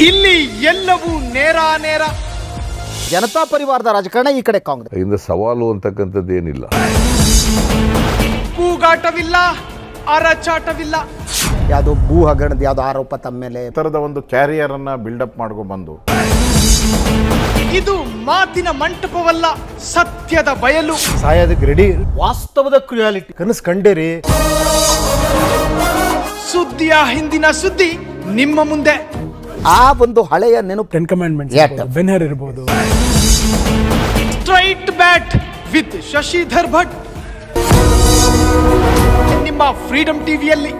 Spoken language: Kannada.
ಇಲ್ಲಿ ಎಲ್ಲವೂ ನೇರ ನೇರ. ಜನತಾ ಪರಿವಾರದ ರಾಜಕಾರಣ, ಈ ಕಡೆ ಕಾಂಗ್ರೆಸ್. ಇಂದ ಸವಾಲು ಅಂತಕ್ಕಂಥದ್ದು ಏನಿಲ್ಲ. ಕೂಗಾಟವಿಲ್ಲ, ಅರಚಾಟವಿಲ್ಲ. ಯಾವುದು ಭೂ ಹಗರಣದ ಯಾವ್ದು ಆರೋಪ ತಮ್ಮ ಮೇಲೆ ತರದ ಒಂದು ಕ್ಯಾರಿಯರ್ ಅನ್ನ ಬಿಲ್ಡಪ್ ಮಾಡ್ಕೊಂಡು ಬಂದು, ಇದು ಮಾತಿನ ಮಂಟಪವಲ್ಲ, ಸತ್ಯದ ಬಯಲು. ಸಾಯೋದಕ್ಕೆ ರೆಡಿ. ವಾಸ್ತವದ ಕ್ರಿಯಾಲಿಟಿ ಕನಸು ಕಂಡೇರಿ. ಸುದ್ದಿಯ ಹಿಂದಿನ ಸುದ್ದಿ ನಿಮ್ಮ ಮುಂದೆ. ಆ ಒಂದು ಹಳೆಯ ನೆನಪು. 10 ಕಮಾಂಡ್ಮೆಂಟ್ಸ್, ಬೆನ್ಹರ್ ಇರಬಹುದು. Straight bat with Shashidhar Bhat ನಿಮ್ಮ ಫ್ರೀಡಂ ಟಿವಿಯಲ್ಲಿ.